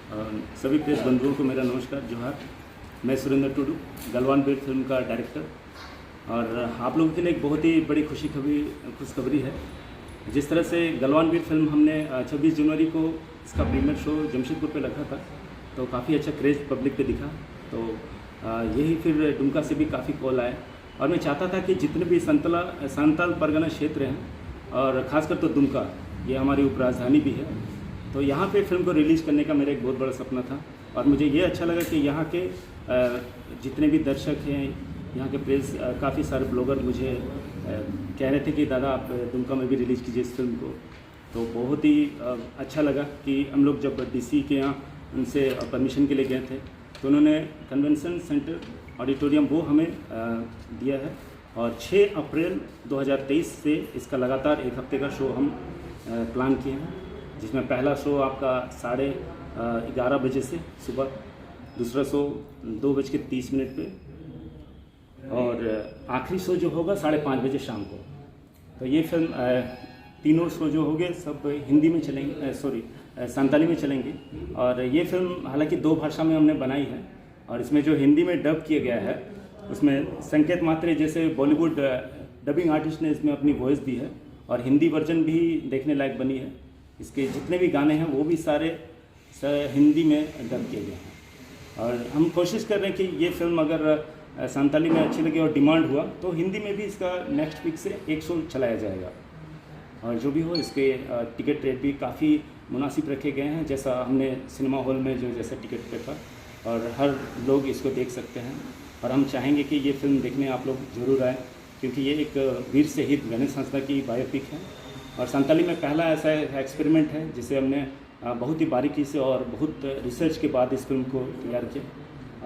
सभी प्रेस बंधुओं को मेरा नमस्कार जोहार। मैं सुरेंद्र टुडू, गलवान बीर फिल्म का डायरेक्टर, और आप लोगों के लिए एक बहुत ही बड़ी खुशखबरी है। जिस तरह से गलवान बीर फिल्म हमने 26 जनवरी को इसका प्रीमियर शो जमशेदपुर पे रखा था, तो काफ़ी अच्छा क्रेज पब्लिक पे दिखा। तो यही फिर दुमका से भी काफ़ी कॉल आए, और मैं चाहता था कि जितने भी संताल परगना क्षेत्र हैं, और ख़ासकर तो दुमका, ये हमारी उपराजधानी भी है, तो यहाँ पे फिल्म को रिलीज़ करने का मेरा एक बहुत बड़ा सपना था। और मुझे ये अच्छा लगा कि यहाँ के जितने भी दर्शक हैं, यहाँ के प्रेस, काफ़ी सारे ब्लॉगर मुझे कह रहे थे कि दादा आप दुमका में भी रिलीज़ कीजिए इस फिल्म को। तो बहुत ही अच्छा लगा कि हम लोग जब डीसी के यहाँ उनसे परमिशन के लिए गए थे, तो उन्होंने कन्वेंशन सेंटर ऑडिटोरियम वो हमें दिया है, और 6 अप्रैल 2023 से इसका लगातार एक हफ्ते का शो हम प्लान किए हैं, जिसमें पहला शो आपका 11:30 बजे से सुबह, दूसरा शो 2:30 पे, और आखिरी शो जो होगा 5:30 बजे शाम को। तो ये फिल्म तीनों शो जो होंगे सब हिंदी में चलेंगे, संताली में चलेंगे। और ये फिल्म हालांकि 2 भाषा में हमने बनाई है, और इसमें जो हिंदी में डब किया गया है उसमें संकेत मात्रे जैसे बॉलीवुड डबिंग आर्टिस्ट ने इसमें अपनी वॉइस दी है, और हिंदी वर्जन भी देखने लायक बनी है। इसके जितने भी गाने हैं वो भी सारे हिंदी में डब किए गए हैं, और हम कोशिश कर रहे हैं कि ये फिल्म अगर संताली में अच्छी लगी और डिमांड हुआ तो हिंदी में भी इसका नेक्स्ट वीक से एक शो चलाया जाएगा। और जो भी हो, इसके टिकट रेट भी काफ़ी मुनासिब रखे गए हैं, जैसा हमने सिनेमा हॉल में जो जैसा टिकट पे था, और हर लोग इसको देख सकते हैं। और हम चाहेंगे कि ये फिल्म देखने आप लोग ज़रूर आएँ, क्योंकि ये एक वीर शहीद गणेश संस्था की बायोपिक है, और संताली में पहला ऐसा एक्सपेरिमेंट है जिसे हमने बहुत ही बारीकी से और बहुत रिसर्च के बाद इस फिल्म को तैयार किया,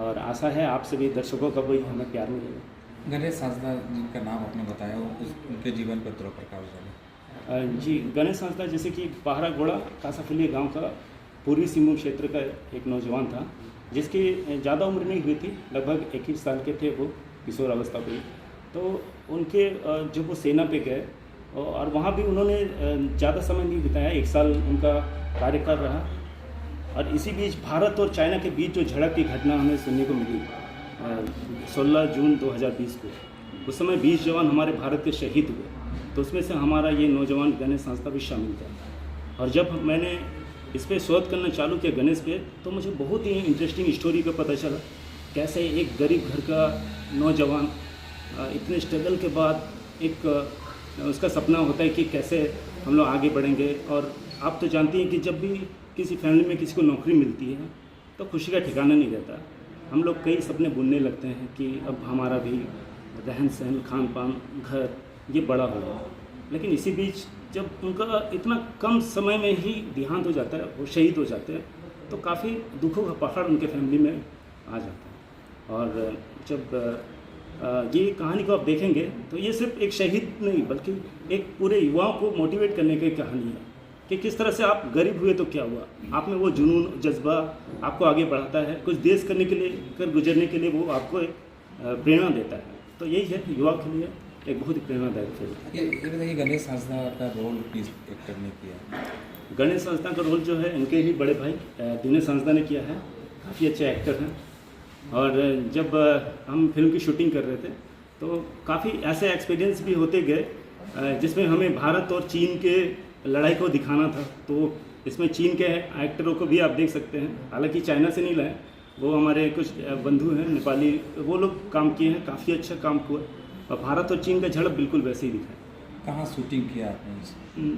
और आशा है आप सभी दर्शकों का भी हमें प्यार मिलेगा। गणेश संस्था जिनका नाम आपने बताया, उनके जीवन पर थोड़ा प्रकाश डालें। जी, गणेश संस्था जैसे कि पहरा गोड़ा कासाफुली गांव का पूर्वी सिंहभूम क्षेत्र का एक नौजवान था, जिसकी ज़्यादा उम्र नहीं हुई थी, लगभग 21 साल के थे वो, किशोर अवस्था पे। तो उनके जब वो सेना पे गए, और वहाँ भी उन्होंने ज़्यादा समय नहीं बिताया, 1 साल उनका कार्यकाल रहा। और इसी बीच भारत और चाइना के बीच जो झड़प की घटना हमें सुनने को मिली 16 जून 2020 को, उस समय 20 जवान हमारे भारत के शहीद हुए, तो उसमें से हमारा ये नौजवान गणेश संस्था भी शामिल था। और जब मैंने इस पर शोध करना चालू किया गणेश पे, तो मुझे बहुत ही इंटरेस्टिंग स्टोरी का पता चला, कैसे एक गरीब घर का नौजवान इतने स्ट्रगल के बाद एक उसका सपना होता है कि कैसे हम लोग आगे बढ़ेंगे। और आप तो जानती हैं कि जब भी किसी फैमिली में किसी को नौकरी मिलती है तो खुशी का ठिकाना नहीं रहता। हम लोग कई सपने बुनने लगते हैं कि अब हमारा भी रहन सहन, खान पान, घर ये बड़ा होगा, लेकिन इसी बीच जब उनका इतना कम समय में ही देहांत हो जाता है, वो शहीद हो जाते हैं, तो काफ़ी दुखों का पहाड़ उनके फैमिली में आ जाता है। और जब ये कहानी को आप देखेंगे तो ये सिर्फ एक शहीद नहीं, बल्कि एक पूरे युवाओं को मोटिवेट करने की कहानी है कि किस तरह से आप गरीब हुए तो क्या हुआ, आप में वो जुनून, जज्बा आपको आगे बढ़ाता है, कुछ देश करने के लिए, कर गुजरने के लिए वो आपको एक प्रेरणा देता है। तो यही है युवा के लिए एक बहुत ही प्रेरणादायक फिल्म। ये बताइए, गणेश संस्था का रोल किस एक्टर ने किया? गणेश संस्था का रोल जो है इनके ही बड़े भाई दिनेश संस्था ने किया है, काफ़ी अच्छे एक्टर हैं। और जब हम फिल्म की शूटिंग कर रहे थे तो काफ़ी ऐसे एक्सपीरियंस भी होते गए जिसमें हमें भारत और चीन के लड़ाई को दिखाना था। तो इसमें चीन के एक्टरों को भी आप देख सकते हैं, हालांकि चाइना से नहीं लाए, वो हमारे कुछ बंधु हैं नेपाली, वो लोग काम किए हैं, काफ़ी अच्छा काम हुआ, और भारत और चीन का झड़प बिल्कुल वैसे ही दिखा है। कहाँ शूटिंग किया आपने?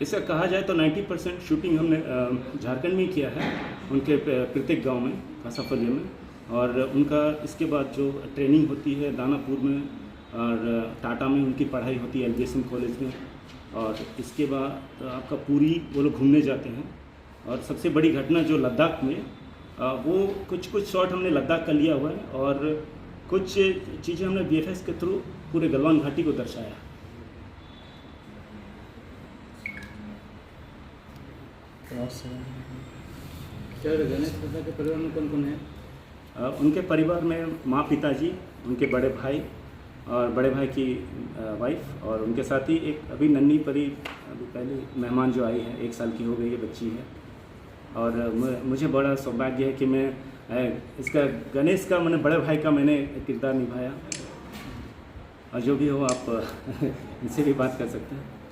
इसका कहा जाए तो 90% शूटिंग हमने झारखंड में ही किया है, उनके प्रत्येक गाँव में, कासाफलिया में। और उनका इसके बाद जो ट्रेनिंग होती है दानापुर में और टाटा में, उनकी पढ़ाई होती है एलबीएसएम कॉलेज में, और इसके बाद आपका पूरी वो लोग घूमने जाते हैं। और सबसे बड़ी घटना जो लद्दाख में, वो कुछ शॉट हमने लद्दाख का लिया हुआ है, और कुछ चीज़ें हमने वीएफएक्स के थ्रू पूरे गलवान घाटी को दर्शाया। क्या गणेश संस्था के परिवार में कौन कौन है? उनके परिवार में माँ, पिताजी, उनके बड़े भाई और बड़े भाई की वाइफ, और उनके साथ ही एक अभी नन्ही परी, अभी पहले मेहमान जो आई है, 1 साल की हो गई है, बच्ची है। और मुझे बड़ा सौभाग्य है कि मैं इसका गणेश का मैंने बड़े भाई का मैंने किरदार निभाया। और जो भी हो आप इनसे भी बात कर सकते हैं।